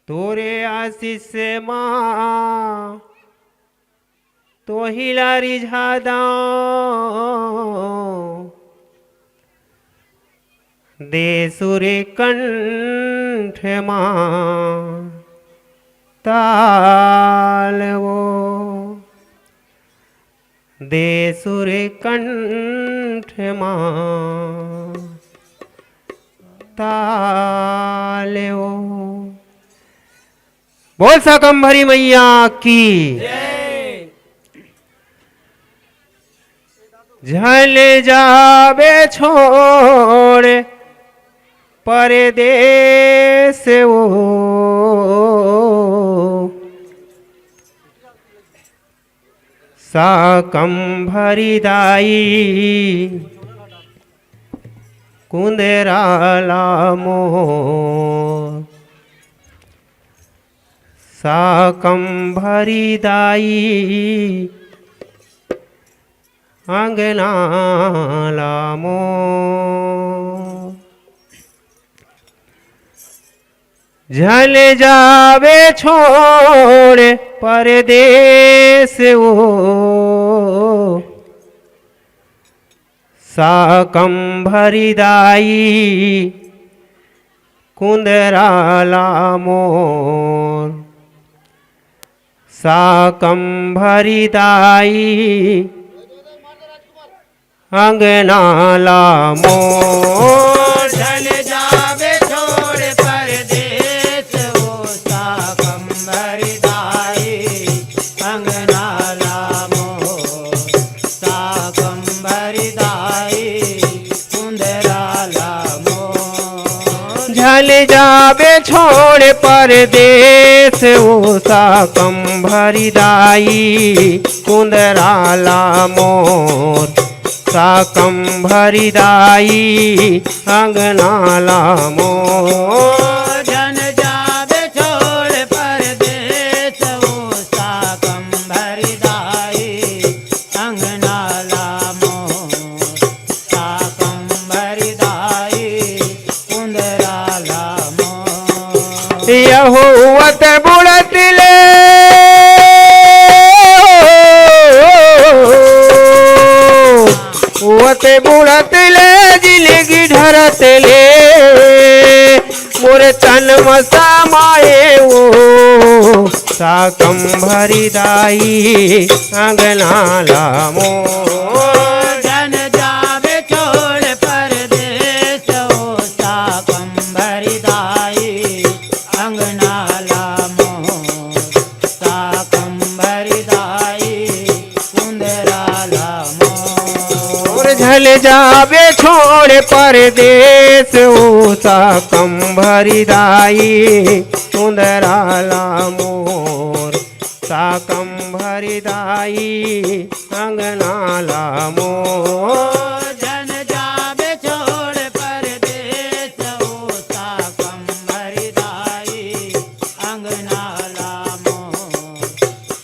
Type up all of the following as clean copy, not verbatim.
तोरे आशीष माँ तो हिलारी झादा दे सुरे कंठ माँ ताल वो दे सुरे कंठ माँ ताल वो। बोल शाकंभरी मैया की झल जावे छोड़ परदेस वो शाकंभरी दाई कुंदराला मोर शाकंभरी दाई अंगनाला मोर झल जावे छोड़ परदेस वो शाकंभरी दाई कुंदराला मोर शाकंभरी दाई अंगनाला मोर झल जावे छोड़ परदेस वो शाकंभरी दाई अंगनाला मोर शाकंभरी दाई कुंदराला मोर झल जावे छोड़ परदेस वो शाकंभरी दाई कुंदराला मोर शाकंभरी दाई अंगनाला मोर जन जावे छोड़ परदेस वो शाकंभरी दाई अंगनाला मोर शाकंभरी दाई कुंदराला मोर यहोवत बुढ़त ले वते बुढ़त ले जिंदगी ढरत ले मोरे तन मसामाए वो शाकंभरी दाई अंगनाला मोर जन जावे छोड़ परदेस वो शाकंभरी दाई अंगनाला मोर शाकंभरी दाई कुंदराला मोर झल जावे छोड़ परदेस वो शाकंभरी दाई कुंदराला मोर शाकंभरी दाई अंगनाला मोर जन जावे छोड़ परदेस वो शाकंभरी दाई अंगनाला मोर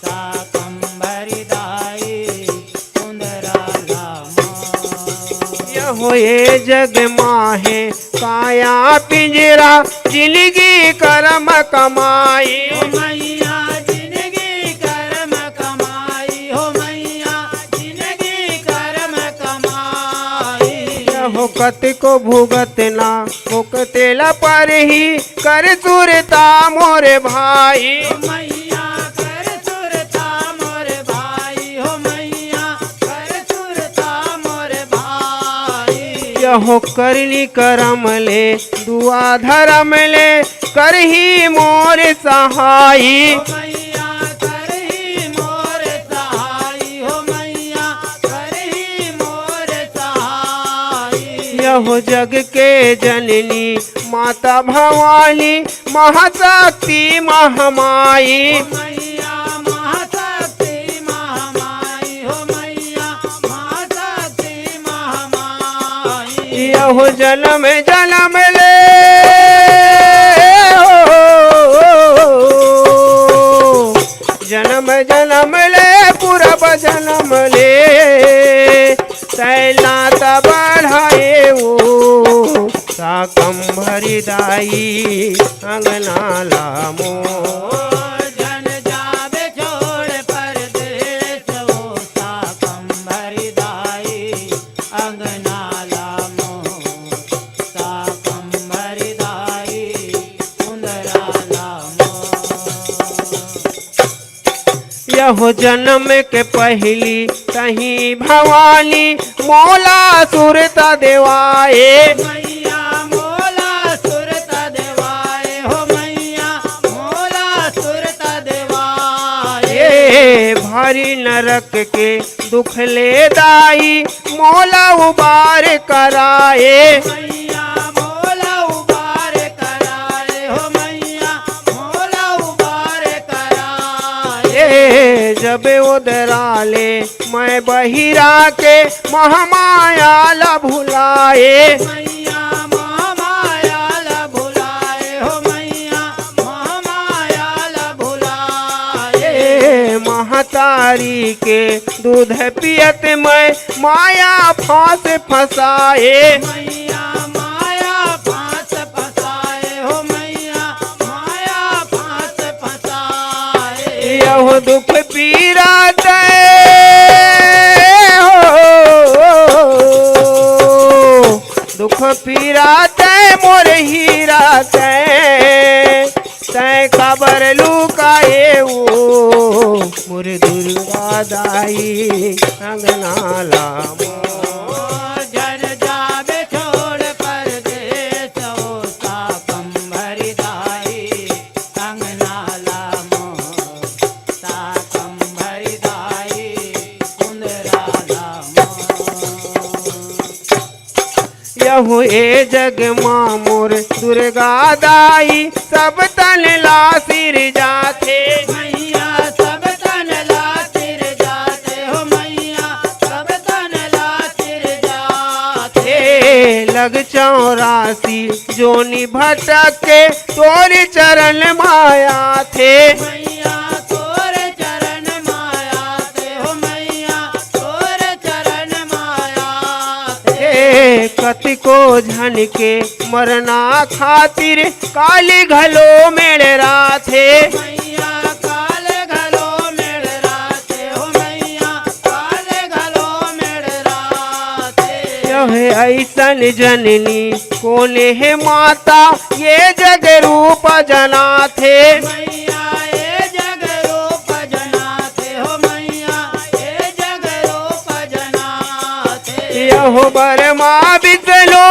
शाकंभरी दाई कुंदराला मोर होए जग माहे काया पिंजरा जिंदगी कर्म कमाई हो मैया जिंदगी कर्म कमाई हो मैया जिंदगी कर्म कमाई हो कत को भुगत ना भुगतेला पर ही कर सुरता मोरे भाई हो मैया कर सुरता मोरे भाई हो मैया कर सुरता मोरे भाई यहो करनी करम ले दुआ धर्म ले करही मोर सहाई हो मैया करही मोर सहाई हो मैया करही मोर सहाई यहो जग के जननी माता भवानी महाशक्ति महामाई हो मैया महाशक्ति महामाई हो मैया महाशक्ति महामाई यहो जन्म जन्म ले जन्म जन्म ले पूरब जन्म ले तैनात बढ़ाए वो साकंभरी दाई अंगनाला मोर। जन जावे छोड़ परदेस वो साकंभरी दाई अंगनाला मोर। साकंभरी दाई सुंदराला मोर। यहो जन्म के पहली तही भवानी मोला सुरता देवाए। मैया मोला सुरता देवाए हो मैया मोला सुरता देवाए। ये भारी नरक के दुख ले दाई मोला उबार कराए। मैया मोला उबार कराए हो मैया मोला उबार कराए। ये जब उदराले मैं बहिरा के महामाया ला भुलाए। मैया महामाया ला भुलाए हो मैया महामाया ला भुलाए। ए महतारी के दूध पियत मैं माया फांस फंसाए। मैया माया फांस फंसाए हो मैया माया फांस फंसाए। यह दुख पीरा तय हो, दुख पीरा तय मोर हीरा तय तय खबर लुकाए वो मोर दुर्गा दाई अंगनाला मोर। जन जावे छोड़ परदेस वो साकंभरी दाई अंगनाला मोर। साकंभरी दाई सुंदराला मोर। यहु ए जग माँ मोर दुर्गा दाई सब तन ला सिर जाथे। मैया सब तन ला सिर जाते हो मैया सब तन ला सिर जाते। लग 84 जोनी भटक के तोरी चरण माया थे। मैया तोरे चरण माया ते हो मैया तोरे चरण माया ते। कति को झन के मरना खातिर काली घलो मेड़रा थे। मैया काले घलो मेड़ राते हो मैया काले घलो मेड़ राते। यह ऐसन जननी कोने है माता ये जग रूप जना थे। मैया ए जग रूप जनाते हो मैया ए जग रूप जनाते। यहो बरमा बिचलो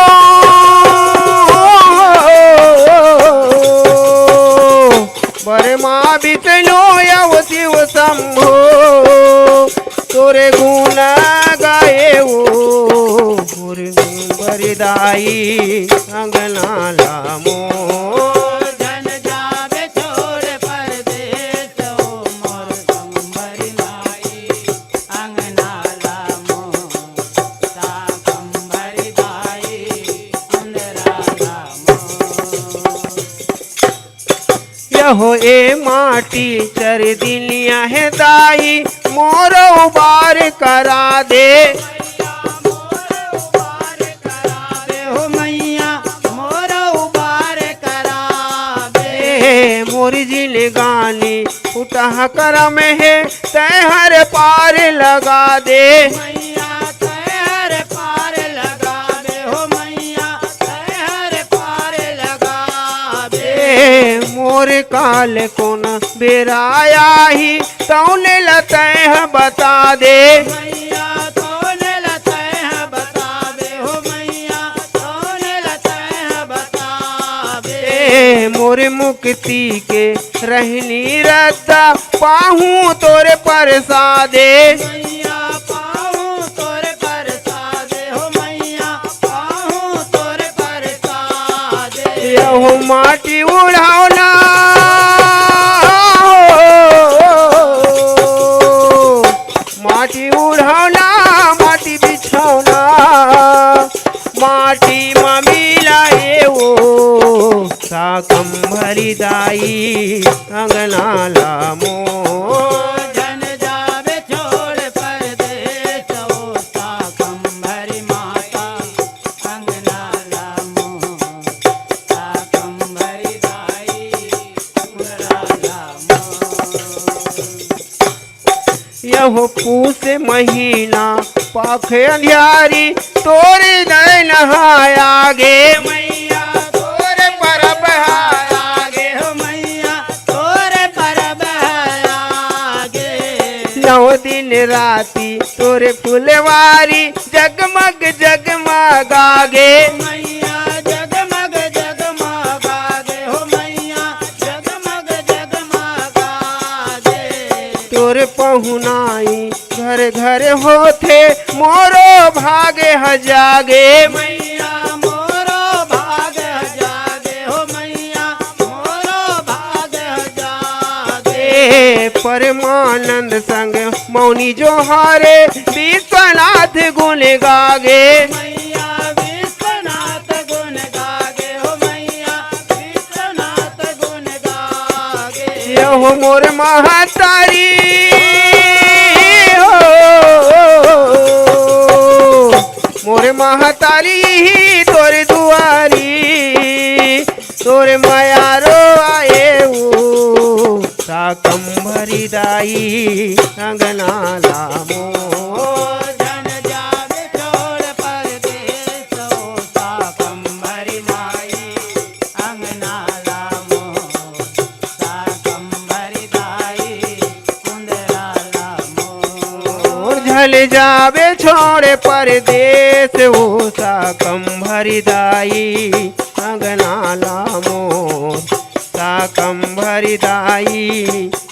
बरमा बिचलो यव शिव शंभो तोरे गुण गाए वो मोर बरिदाई अंगनाला मोर। जन जावे छोड़ परदेस हो मोर कंबरी माई अंगनाला मोर। साकंभरी दाई सुंदराला मोर। यहो ए माटी चर दिलिया है दाई मोर उबार करा दे। मोर उबार करावे हो मैया मोर उबार करावे। मोर जिल गानी उठा करम है तय हर पार लगा दे। मैया तैयार पार लगावे हो मैया तैयार पार लगावे। मोर काल कोन बेराया ही तौने लतह बता दे। मैया तोने लते हैं बतावे हो मैया तोने लते हैं बतावे। मोर मुक्ति के रहनी रद्दा पाहूँ तोरे परसादे। मैया पाऊँ तोरे परसादे हो मैया पाऊँ तोरे परसादे। यहो माटी उड़ावना माटी उड़ावना माटी बिछौना माटी में मिलाए वो साकंभरी दाई अंगनाला मोर। जन जावे छोड़ परदेस वो साकंभरी माता अंगनाला मोर। यहो पूस महीना पाखे अंधियारी तोरे नय नहायागे मैया तोरे परब आगे हो मैया तोरे परब आगे नौ दिन राती तोरे फुलवारी जगमग जगमगागे मैया जगमग जगमगागे हो मैया जगमग जगमगागे तोरे पहुनाई घर घर होथे मोरो भागे हजागे मैया मोरो भाग जागे हो मैया मोरो भाग जागे परमानंद संग मौनी जोहारे विश्वनाथ गुण गागे मैया विश्वनाथ गुण गागे हो मैया विश्वनाथ गुण गागे यहो मोर महतारी हो मोर महतारी ही तोर दुआरी तोर मायारो आए साकंभरी दाई अंगना लामो जन जागे छोड़ परदेस हो साकंभरी दाई अंगना लामो साकंभरी दाई कुंदरा लामो और झल जावे छोड़े परदेस वो साकंभरी दाई अंगना लामो साकंभरी दाई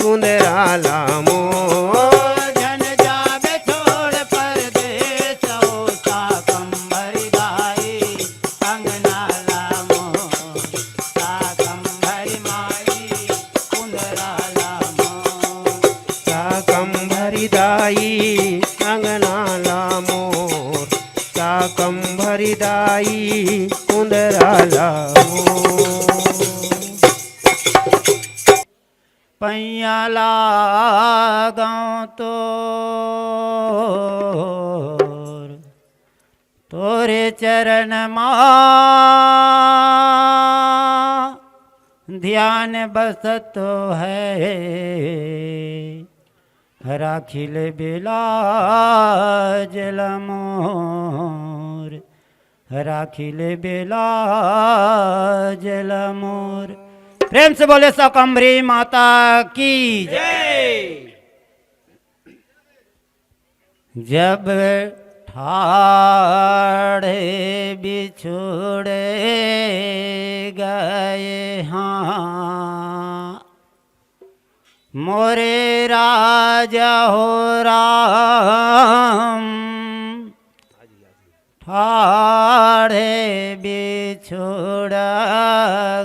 कुंदरा लामो जन जावे छोड़ परदेस हो साकंभरी दाई अंगना लामो साकंभरी माई कुंदरा लामो साकंभरी दाई अंगना लामो साकंभरी दाई कुंदरा लामो पैया लागों तो तोरे चरण माँ ध्यान बसत है राखिल बिलाज लमोर राखिल बिलाज लमोर। प्रेम से बोले साकंभरी माता की जय। जब ठाड़े बिछुड़े गए हाँ मोरे राजा हो राम ठाड़े बिछुड़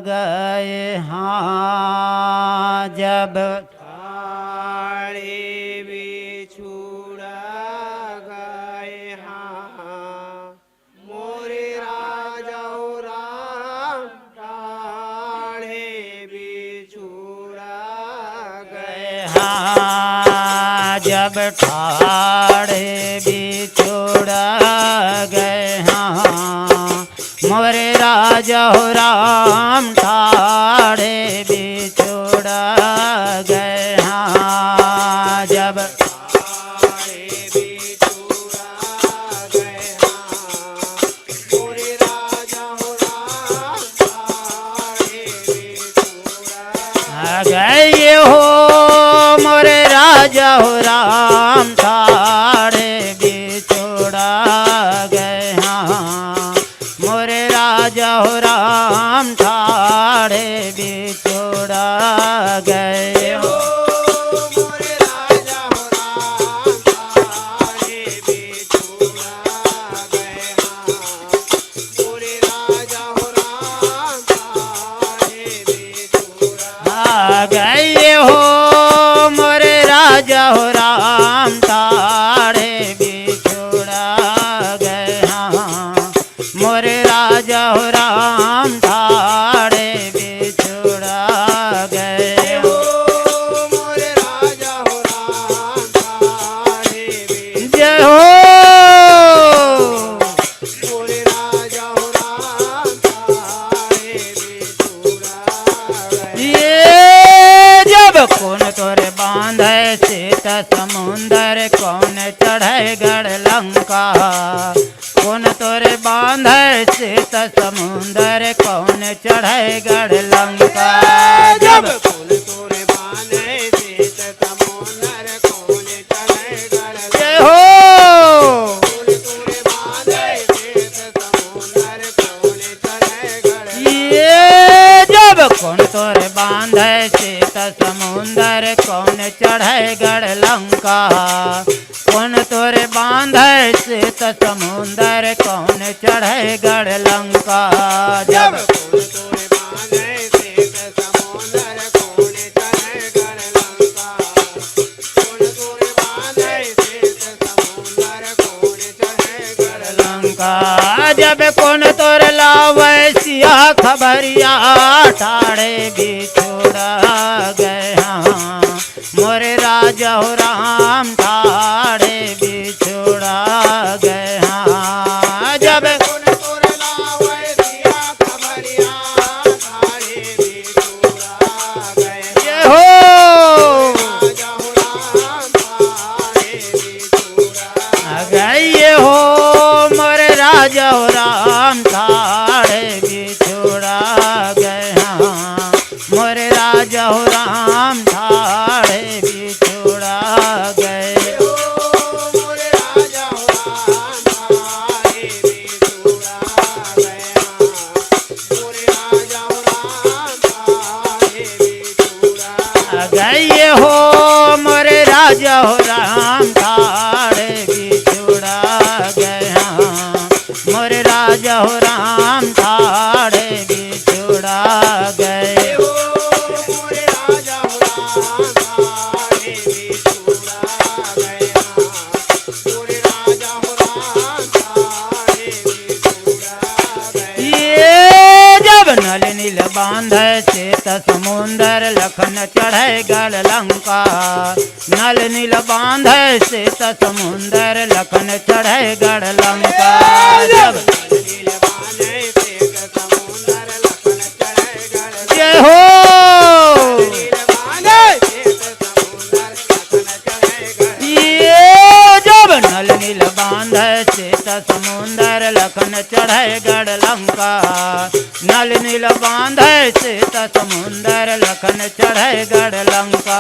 गए हाँ जब ठाड़े बिछुड़ गए हाँ मोरे राजा हो राम ठाड़े बिछुड़ गए हाँ जब ठाड़े बिछुड़ गए हाँ मोरे राजा हो राम ठाड़े बिछुड़ गए हाँ जब ठाड़े बिछुड़ गए हाँ मोरे राजा हो राम ठाड़े बिछुड़ गए हो मोरे राजा हो राम ठाड़े बिछुड़ गए हाँ मोरे राजा हो राम ठाड़े बिछुड़ गए हो मोरे राजा हो राम ठाड़े बिछुड़ गए हाँ मोरे राजा हो राम ठाड़े बिछुड़ गए हो मोरे राजा हो राम ठाड़े बिछुड़ गए हाँ मोरे राजा हो राम ठाड़े बिछुड़ गए हो मोरे राजा हो राम ठाड़े जय हो मोरे राजा हो राम ठाड़े बिछुड़ गए ये जब कौन तोरे बांधे सीत समुंदर कौन चढ़े गढ़ लंका कौन तोरे बांधे सीत समुंदर कौन चढ़े गढ़ लंका जब फूल तोरे बांधे सीत समुंदर कौन चढ़े गढ़ जय हो फूल तोरे बांधे सीत समुंदर कौन चढ़े गढ़ ये जब कौन तोरे बांधे सीत समुंदर कौन चढ़े गढ़ लंका कौन तोरे बांधे सीत समुंदर कौन चढ़े गढ़ लंका जब फूल तोरे बांधे सीत समुंदर कौन चढ़े गढ़ लंका फूल तोरे बांधे सीत समुंदर कौन चढ़े गढ़ लंका जब कौन तोर लावे सिया खबरिया ठाड़े बिछोड़ा गया मोरे राजा हो राम ठाड़े बिछोड़ा गया जब फूल तोरे लावे सिया खबरिया ठाड़े बिछोड़ा गए ये हो राजा हो राम ठाड़े बिछोड़ा गए हो मोरे राजा हो राम ठाड़े बिछोड़ा गया मोरे राजा हो राम ठाड़े बिछोड़ा गए मोरे राजा हो राम ठाड़े बिछोड़ा गया मोरे राजा हो राम ठाड़े बिछोड़ा गए हो मोरे राजा हो राम ठाड़े बिछोड़ा गया मोरे राजा हो राम ठाड़े बिछोड़ा गए मोरे राजा हो राम ठाड़े बिछोड़ा गया मोरे राजा हो राम ठाड़े बिछोड़ा गया ये जब नल नील बांधे सीत समुंदर लखन चढ़े गढ़ लंका नल नील बांधे सीत समुंदर लखन चढ़े गढ़ लंका जब नील बांधे सीत समुंदर लखन चढ़े गढ़ जय हो नील बांधे सीत समुंदर लखन चढ़े गढ़ ये जब नल नील बांधे सीत समुंदर लखन चढ़े गढ़ लंका नल नील बांधे सीत समुंदर लखन चढ़े गढ़ लंका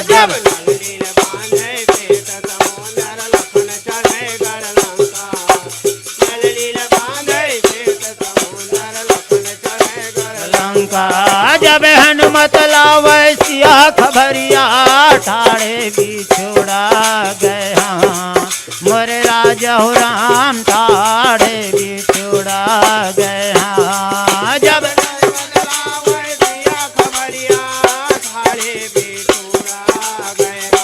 जब जब नील बांधे सीत समुंदर लखन चढ़े गढ़ लंका नल नील बांधे सीत समुंदर लखन चढ़े गढ़ लंका जब हनुमत लावे सिया खबरिया ठाड़े बिछोड़ा गया मोरे राजा हो राम ठाड़े बिछोड़ा गया जब लावे सिया खबरिया ठाड़े बिछोड़ा गया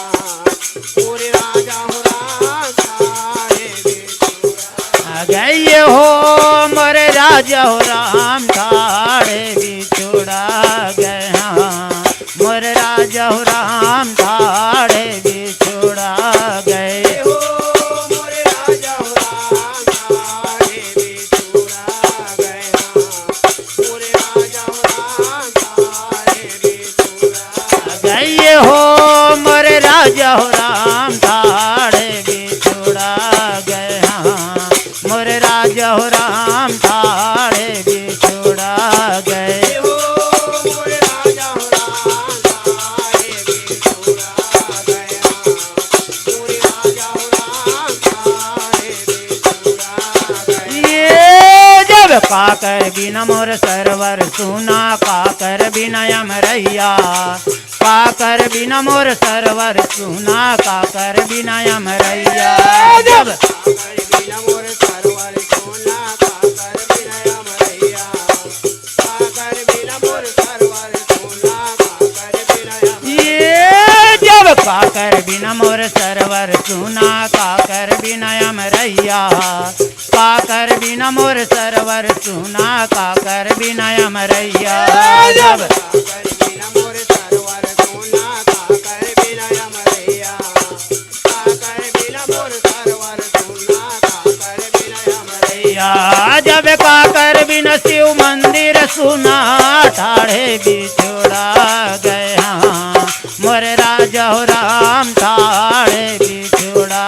पूरे राजा हो राम ठाड़े बिछोड़ा गए हो मोरे राजा हो राम ठाड़े बिछोड़ा गया मोरे राजा हो राम ठाड़े बिछोड़ा गए हो मोरे राजा हो राम ठाड़े बिछोड़ा गया पूरे राजा हो राम ठाड़े बिछोड़ा गए हो मोरे राजा हो राम ठाड़े बिछोड़ा गया मोरे राजा हो राम ठाड़े बिछोड़ा गए हो मोरे राजा हो राम ठाड़े बिछोड़ा गया पूरे राजा हो राम ठाड़े बिछोड़ा गया ये जब काकर बिना मोर सरवर सुना काकर बिना अमरैया काकर बिना मोर सरवर सुना काकर बिना अमरैया जब काकर बिना मोर सरवर सोना काकर बिना अमरैया काकर बिना मोर सरवर सोना काकर बिना ये जब काकर बिना मोर सरवर सुना काकर बिना अमरैया काकर बिना मोर सरवर सुना काकर बिना अमरैया जब काकर बिना मोर सरवर सोना काकर बिना अमरैया काकर बिना मोर सरवर सोना काकर बिना अमरैया जब काकर बिना शिव मंदिर सुना ठाड़े बिछोड़ा गया मोर राजा राजा हो राम ताड़े बिछुड़ा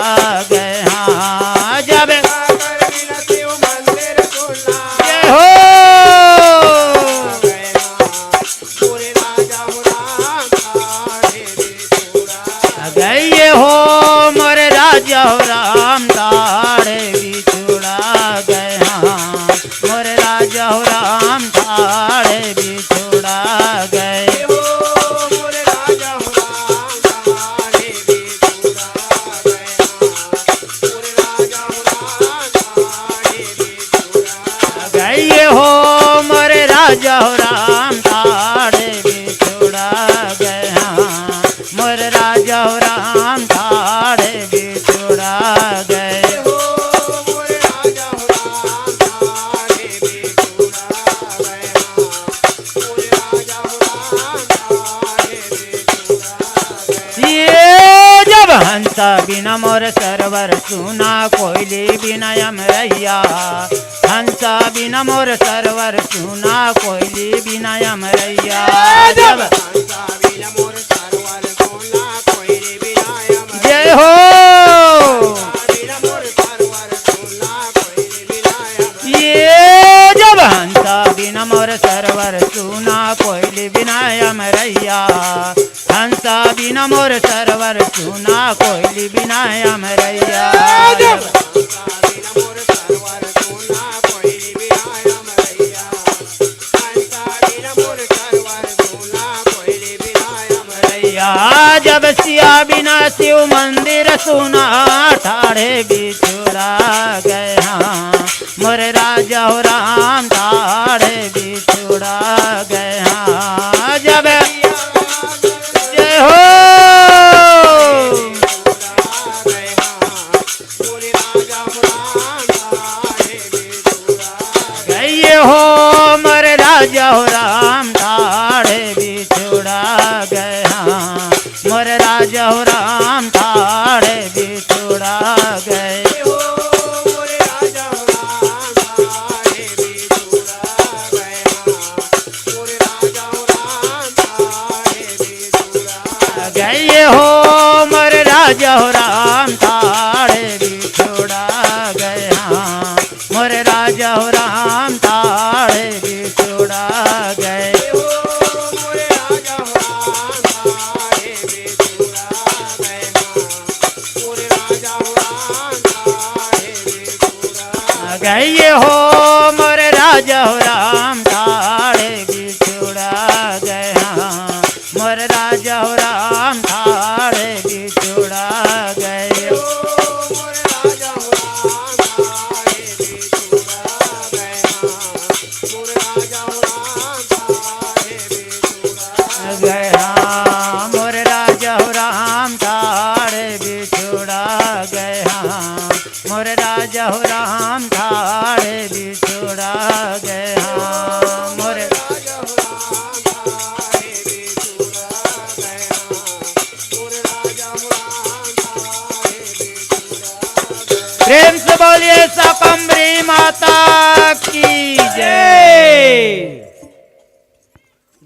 गए। हाँ जब साकर बिना शिव मंदिर सुना जय हो मोरे राजा हो राम ताड़े बिछुड़ा गए हो मोरे राजा हो राम ताड़े बिछुड़ा गए। हाँ मोरे राजा हो राम ताड़े बिछुड़ा गए। हो मोरे राजा हो राम ताड़े बिछुड़ा मोरे राजा हो राम ताड़े बिछुड़ा गए हो मोरे राजा हो राम ताड़े बिछुड़ा गए। हाँ मोरे राजा हो राम ताड़े बिछुड़ा गए। हो मोरे राजा हो राम ताड़े बिछुड़ा मोरे राजा हो राम ताड़े बिछुड़ा ये जब हंसा बिना मोर सरवर सुना कोयली बिना यमरैया। हंसा बिना मोर सरवर सुना कोयली बिना यमरैया। जब हंसा बिना मोर सरवर सोना कोई बिना यम जय हो बिना मोर सरवर सोना कोई बिना यम ये जब हंसा बिना मोर सरवर सुना कोयली बिना यमरैया। हंसा बिना मोर सरवर सुना कोयली बिना यमरैया। जब हंसा बिना मोर सरवर सोना कोई बिना यम रैया हंसा बिना मोर सरवर सोना कोई बिना यम रैया जब सिया बिना शिव मंदिर सुना ठाड़े बिछुड़ा गए। हाँ मोरे राजा हो राम ठाड़े बिछुड़ा गए। हाँ जब जय हो मोरे राजा हो राम ताड़े बिछुड़ा गए हो मोरे राजा हो राम ताड़े बिछुड़ा गए। हाँ मोरे राजा हो राम ताड़े बिछुड़ा गए। हो मोरे राजा हो राम ताड़े बिछुड़ा मोरे राजा हो राम ताड़े बिछुड़ा गए हो मोरे राजा हो राम ताड़े बिछुड़ा गए। हाँ मोरे राजा हो राम ताड़े बिछुड़ा गए। हो मोरे राजा हो राम ताड़े बिछुड़ा मोरे राजा हो राम ताड़े बिछुड़ा गए हो मोरे राजा हो राम ताड़े बिछुड़ा गए। हाँ मोरे राजा हो राम ताड़े बिछुड़ा गए। हो मोरे राजा हो राम ताड़े बिछुड़ा मोरे राजा हो राम ताड़े बिछुड़ा गए। हाँ मोरे राजा हो राम ताड़े बिछुड़ा गए। हाँ मोरे राजा हो राम ताड़े बिछुड़ा गए। हाँ मोरे राजा हो राम ताड़े बिछुड़ा मोरे राजा हो राम ताड़े बिछुड़ा प्रेम से बोलिए शाकंभरी माता की जय।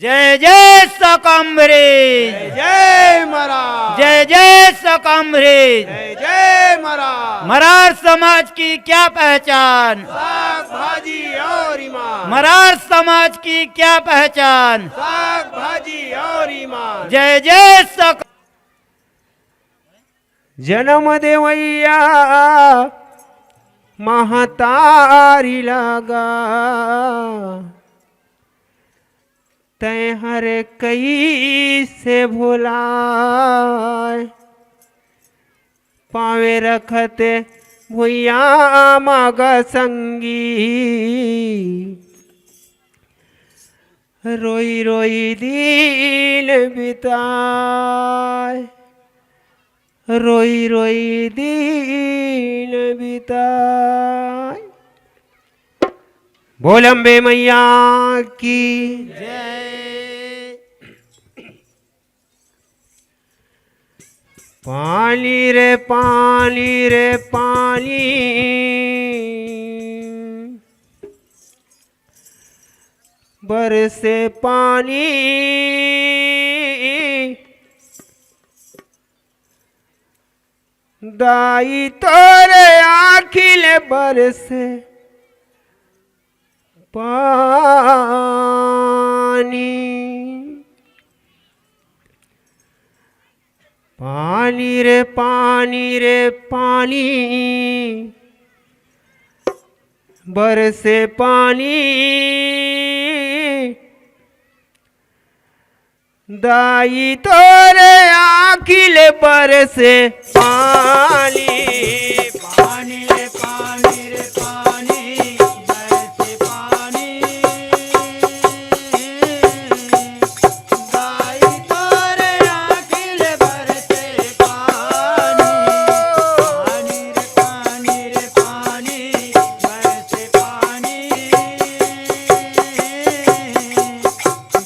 जय जय शाकंभरी जय महाराज जय जय शाकंभरी। जय जय महाराज मरार समाज की क्या पहचान। साग भाजी और ईमान मरार समाज की क्या पहचान। साग भाजी और ईमान जय जय शाक जन्म देवैया महतारी लगा तय हर कई से भुलाए पावे रखते भुइया मग संगी रोई रोई दिन बिताए रोई रोई दिन बिताए बोल अम्बे मैया की जय। पानी रे पानी रे पानी बरसे पानी दाई तोरे आँखिल बरसे पानी, पानी रे पानी रे पानी, बरसे पानी। दाई तोरे आँखिल बरसे पानी, पानी रे पानी रे पानी, बरसे पानी। दाई तोरे आँखिल बरसे पानी, पानी रे पानी रे पानी, बरसे पानी।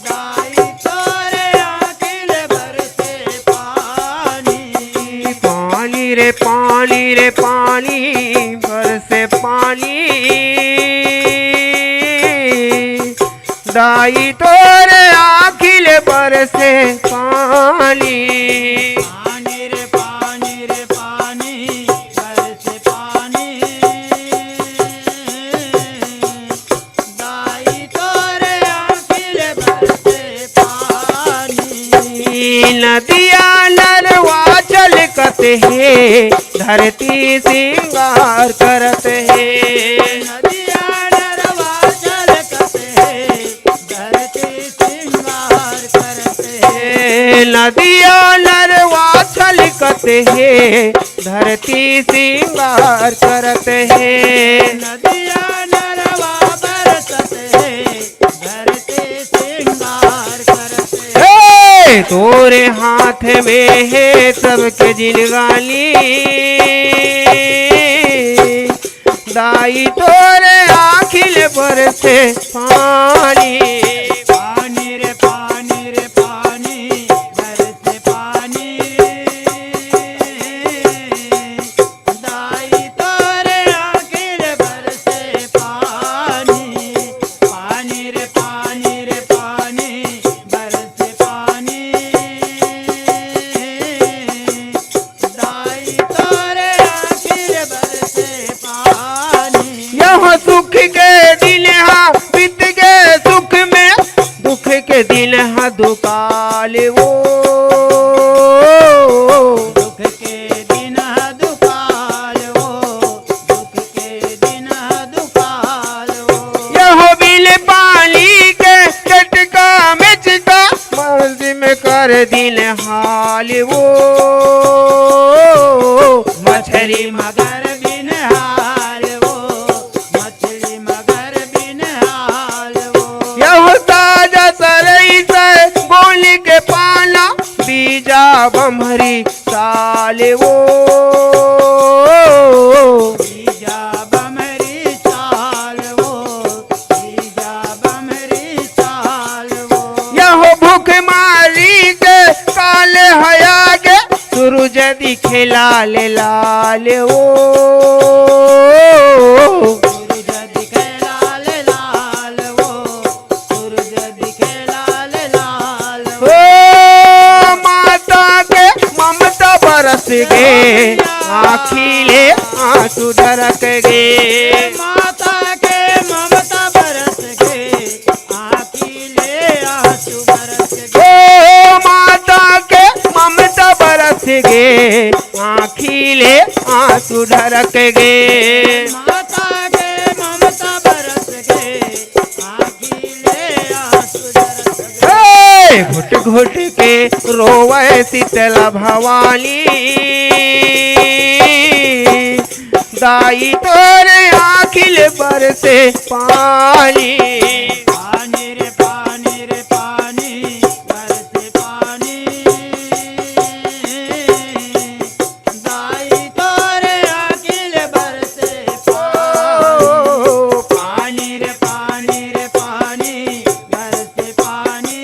दाई तोरे आँखिल बरसे पानी, पानी रे पानी रे पानी, बरसे पानी। दाई तोरे आँखिल बरसे पानी, पानी रे पानी रे पानी, बरसे पानी। दाई तोरे आँखिल बरसे पानी। नदिया नरवा चलकत है, धरती सिंगार करत है। नदिया नरवा चलकत है, धरती सिंगार करत है। नदिया नरवा छलकत है, धरती सिंगार करत है। नदिया नरवा बरसत है, धरती सिंगार करत है। हे तोरे हाथ में है सबके जिनगानी, दाई तोरे आँखिल बरसे पानी, पानी रे पानी रे पानी, बरसे पानी। दाई तोरे आँखिल बरसे पानी, पानी रे पानी रे पानी, बरसे पानी। दाई तोरे आँखिल बरसे पानी। यह सुख के दिन हा बीत गए सुख में, दुख के दिन हा दुकाल वो। दुख के दिन दुकाल वो, दुख के दिन दुकाल वो। यह बिल पानी के चटका में चिका, मर्ज में कर दिन हाल वो। मछली मगर बिन हाल वो, मछली मगर बिन हाल वो। यह ताजा सरई से बोल के पाला, बीजा बमहरी साल वो। बीजा बमरी चाल वो, बीजा बमरी चाल वो। यह भूख मारी के काले हया के, सूरज दिखे लाल लाल वो। सूरज दिखे लाल लाल वो, सूरज दिखे लाल लाल वो। ओ माता के ममता बरस गे, आँखिले आंसू ढरक गे। माता के ममता बरस गे, आँखिले आंसू बरस गे। ओ माता के ममता बरस गे, आँखिले आंसू ढरक गे। माता के ममता बरस गे, आँखिले आंसू बरस गे। हे घुट घुट के रोवे शीतला भवानी, दाई तोरे आँखिल बरसे पानी, पानी रे पानी रे पानी, बरसे पानी। दाई तोरे आँखिल बरसे पानी, पानी रे पानी रे पानी, बरसे पानी।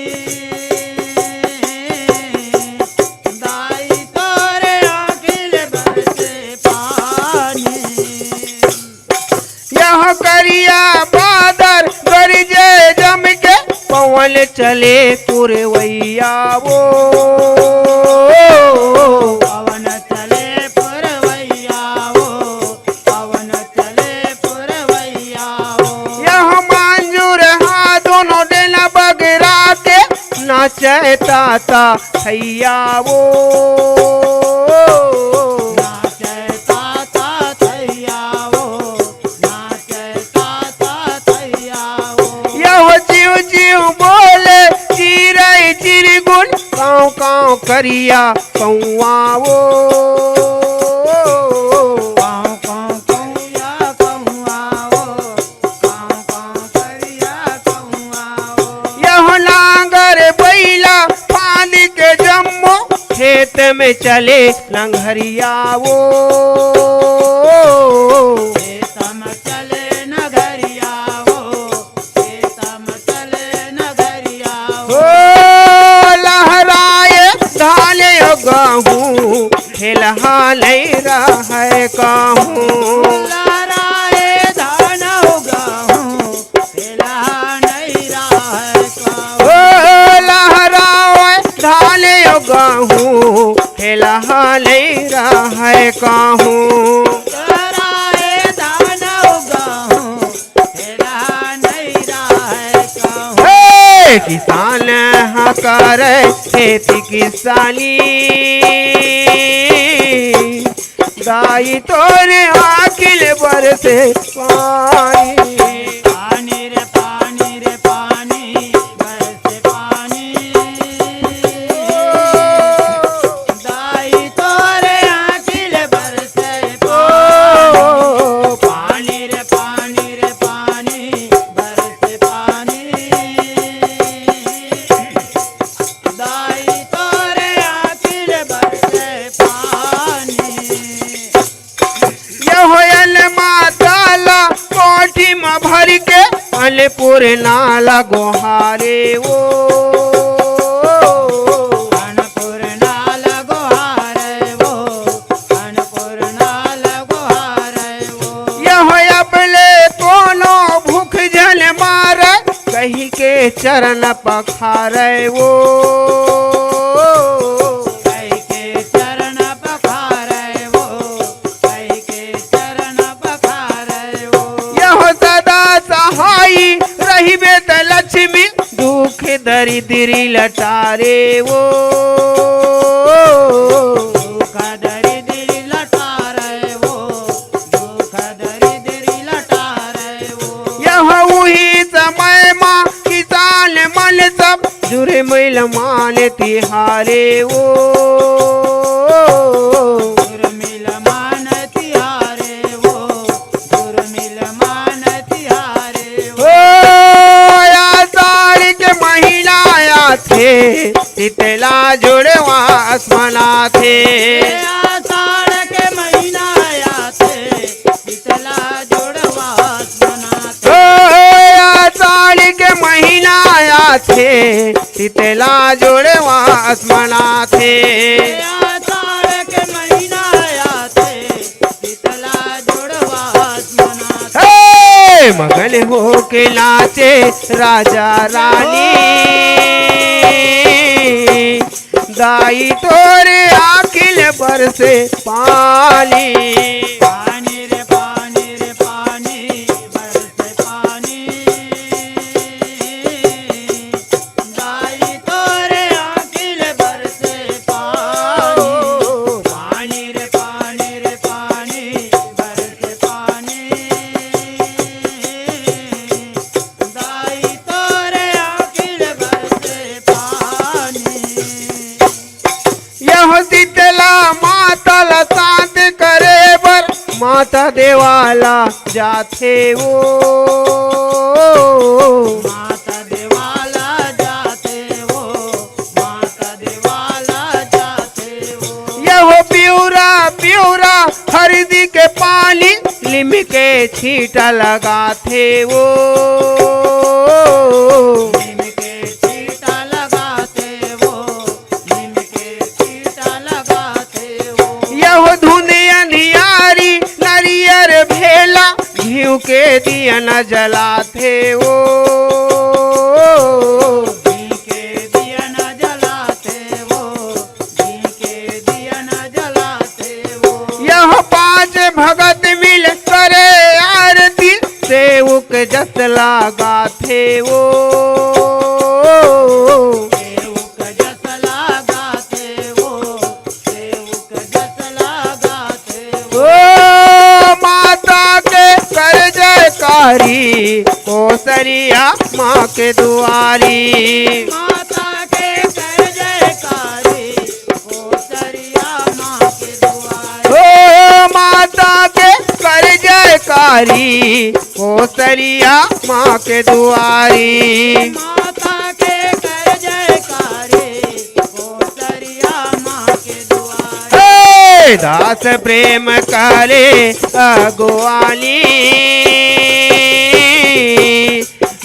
दाई तोरे आँखिल बरसे पानी। यह करिया बादर गरजे जम के, पवन चले पुरवैया वो। पवन चले पुरवैया नाचे ताता थैया वो, नाचे ताता थैया वो, नाचे ताता थैया वो। यह जीव जीव बोले चिरई चिरगुन, काँव काँव करिया कौआ वो, काँव काँव कौया कौआ वो, काँव काँव करिया कौआ वो। यह नांगर बैला पान के जम्मो, खेत में चले लंघरिया वो, खेतम चले नगरिया वो, खेतम चले नगरिया ओ वो। लहराए धाले गहूँ, खेलहा नहीं रहे कहूँ, लहराए धान उगाहूँ, तेला नहीं राह कहूँ। ओ लहराए धाले गहूँ, खेलहा नहीं रहे कहूँ। लहराए धान उगाहूँ, तेला नहीं राह कहूँ। हे किसान हाँ करे खेती किसानी, दाई तोरे आखिल बरसे पानी, पानी रे पानी रे पानी, बरसे पानी। दाई तोरे आँखिल बरसे पानी, पानी रे पानी रे पानी, बरसे पानी। दाई तोरे आँखिल बरसे पानी। ये होयल माताला कोठी में भर के, फलपुर नाला गोहारे वो, कानपुर नाल गोहारे वो, कानपुर नाल गोहारे वो। ये हो अपने कोनो भूख जल मारे, कही के चरण पखारे वो, कई के चरण पखारे वो, कई के चरण पखारे वो। यह सदा सहाई रहिबे त लक्ष्मी, दुख दरिद्री लटारे वो, दुख दरिद्री लटारे वो, दुख दरिद्री लटारे वो। यह उही समय माँ किसान मन सब, जुरे मिल मान तिहारे वो, दुर्मिल मान तिहारे वो, दुर्मिल मान तिहारे वो। ओ आषाढ़ के महीना आया थे, शीतला जुड़वा आसमाना थे, आषाढ़ के महीना आया थे, शीतला जुड़वा आसमाना थे। ओ आषाढ़ के महीना आया थे, शीतला जुड़वा आसमाना थे। आषाढ़ के महीना आया थे, शीतला जुड़वा आसमाना थे। हे मगन हो के नाचे राजा रानी, दाई तोरे आखिल बरसे पानी, पानी रे पानी रे पानी, बरसे पानी। दाई तोरे आँखिल बरसे पानी, पानी रे पानी रे पानी, बरसे पानी। दाई तोरे आँखिल बरसे पानी। यह शीतला मातल शांत करे बर, माता देवाला जाथे वो, माता देवाला जाते वो, माता देवाला जाते वो। यह प्यूरा प्यूरा हरदी के पानी, लिम के छीटा लगाथे वो, नीम के छीटा लगाते वो, नीम के छीटा लगाते वो। यह धुन अंधियारी नरियर भेला, घीव के दिया न जलाथे वो, घी के दिया न जलाते वो, घी के दिया न जलाते वो। यह पांच भगत मिल करे आरती, सेवक जस लगा थे वो, सेवक दुआरी कोसरिया माँ के दुआरी। माता के कर जयकारी कोसरिया माँ के दुआरी। ओ माता के कर जयकारी कोसरिया माँ के दुआरी। माता के कर जयकारी कोसरिया माँ के दुआरी। दास प्रेम करे अगुवानी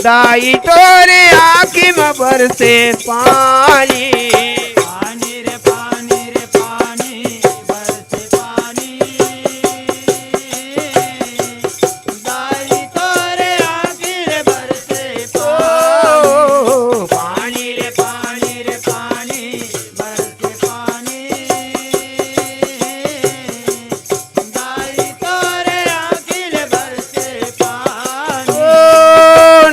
दाई तोरे आँखी में बरसे पानी। पानी रे पानी बरसे पानी। दाई तोरे आँखी रे बरसे पानी। पानी रे पानी बरसे पानी। दाई तोरे आँखी रे बरसे पानी।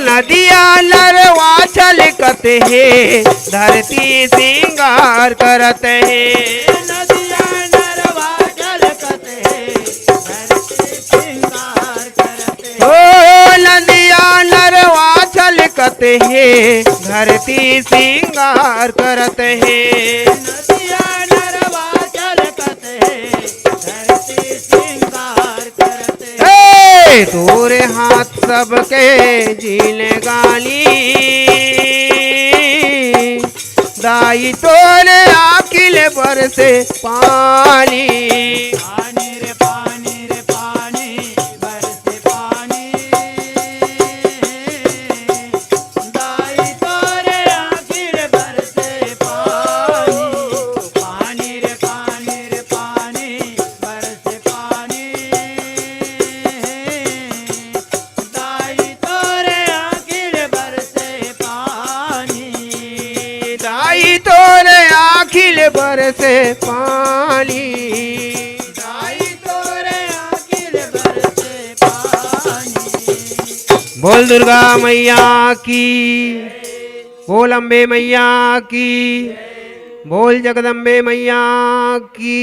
नदिया लरवा छलकत है धरती सिंगार करत है। नदिया नरवा छलकत है धरती सिंगार करत है। ओ नदिया नरवा छलकत है धरती सिंगार करत है। नदिया नरवा छलकत है धरती सिंगार करत है। तोरे हाथ सबके जीले गाली दाई तोरे आखिल बरसे पानी। पानी रे पानी बरसे पानी। दाई तोरे आँखी रे बरसे पानी। पानी रे पानी बरसे पानी। दाई तोरे आँखी रे बरसे पानी। दाई तोरे आखिल बरसे पानी। दाई तोरे आँखी रे बरसे पानी। बोल दुर्गा मैया की, बोल अम्बे मैया की, बोल जगदम्बे मैया की।